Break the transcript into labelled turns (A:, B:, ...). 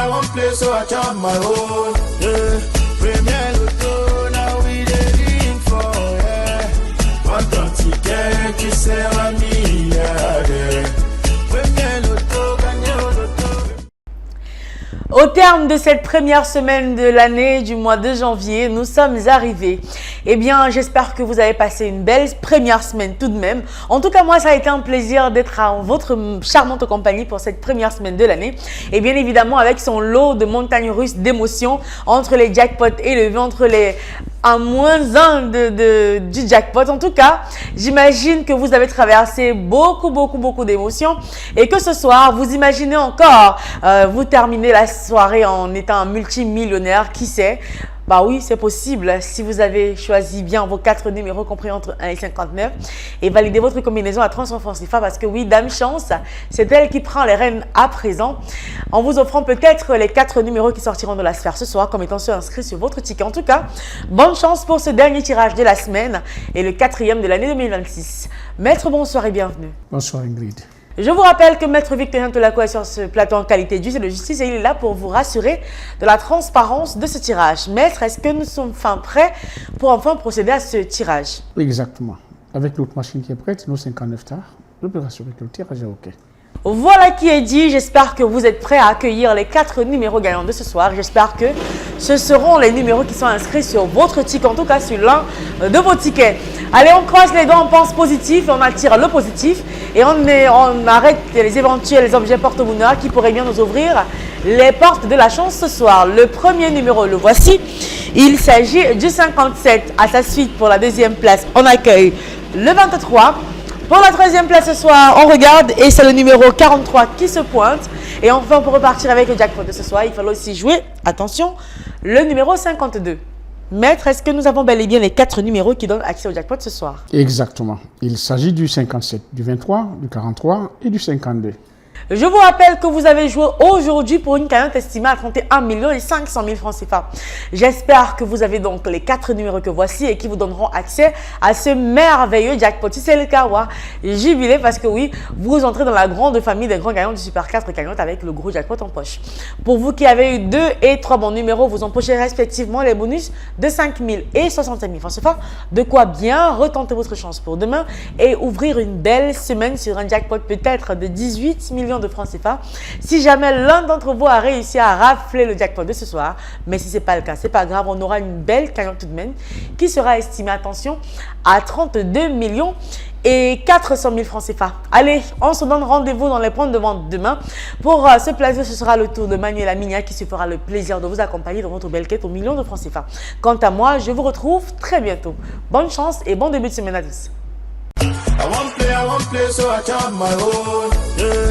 A: I won't play, so I chop my own. Yeah. Premier Lotto, now we ready for, yeah. One ton ticket qui sert à milliardaire. Premier Lotto, gagné au Lotto.
B: Au terme de cette première semaine de l'année du mois de janvier, nous sommes arrivés. Eh bien, j'espère que vous avez passé une belle première semaine tout de même. En tout cas, moi, ça a été un plaisir d'être en votre charmante compagnie pour cette première semaine de l'année. Et bien évidemment, avec son lot de montagnes russes d'émotions entre les jackpots élevés, entre les un moins un du jackpot. En tout cas, j'imagine que vous avez traversé beaucoup d'émotions et que ce soir, vous imaginez encore vous terminer la soirée en étant un multimillionnaire, qui sait. Bah oui, c'est possible si vous avez choisi bien vos 4 numéros compris entre 1 et 59 et validez votre combinaison à 300 francs CFA parce que oui, Dame Chance, c'est elle qui prend les rênes à présent en vous offrant peut-être les 4 numéros qui sortiront de la sphère ce soir comme étant ceux inscrits sur votre ticket. En tout cas, bonne chance pour ce dernier tirage de la semaine et le 4e de l'année 2026. Maître, bonsoir et bienvenue.
C: Bonsoir Ingrid.
B: Je vous rappelle que Maître Victorien Tolaco est sur ce plateau en qualité d'huissier de justice et il est là pour vous rassurer de la transparence de ce tirage. Maître, est-ce que nous sommes prêts pour enfin procéder à ce tirage?
C: Oui, exactement. Avec l'autre machine qui est prête, nos 59 tard, je peux rassurer que le tirage est OK.
B: Voilà qui est dit. J'espère que vous êtes prêts à accueillir les 4 numéros gagnants de ce soir. J'espère que ce seront les numéros qui sont inscrits sur votre ticket, en tout cas sur l'un de vos tickets. Allez, on croise les doigts, on pense positif, on attire le positif et on arrête les éventuels objets porte-bonheur qui pourraient bien nous ouvrir les portes de la chance ce soir. Le premier numéro, le voici. Il s'agit du 57. À sa suite, pour la deuxième place, on accueille le 23. Pour la 13e place ce soir, on regarde et c'est le numéro 43 qui se pointe. Et enfin, pour repartir avec le jackpot de ce soir, il fallait aussi jouer, attention, le numéro 52. Maître, est-ce que nous avons bel et bien les 4 numéros qui donnent accès au jackpot ce soir?
C: Exactement. Il s'agit du 57, du 23, du 43 et du 52.
B: Je vous rappelle que vous avez joué aujourd'hui pour une cagnotte estimée à 31 500 000 francs CFA. J'espère que vous avez donc les 4 numéros que voici et qui vous donneront accès à ce merveilleux jackpot. Si c'est le cas, jubilez parce que oui, vous entrez dans la grande famille des grands gagnants du Super 4 cagnotte avec le gros jackpot en poche. Pour vous qui avez eu 2 et 3 bons numéros, vous empochez respectivement les bonus de 5 000 et 65 000 francs CFA. De quoi bien retenter votre chance pour demain et ouvrir une belle semaine sur un jackpot peut-être de 18 millions de francs CFA. Si jamais l'un d'entre vous a réussi à rafler le jackpot de ce soir, mais si ce n'est pas le cas, c'est pas grave, on aura une belle cagnotte tout de même qui sera estimée, attention, à 32 millions et 400 000 francs CFA. Allez, on se donne rendez-vous dans les points de vente demain. Pour ce plaisir, ce sera le tour de Manuel Aminia qui se fera le plaisir de vous accompagner dans votre belle quête aux millions de francs CFA. Quant à moi, je vous retrouve très bientôt. Bonne chance et bon début de semaine à tous.
A: I won't play, so I chop my own. Yeah.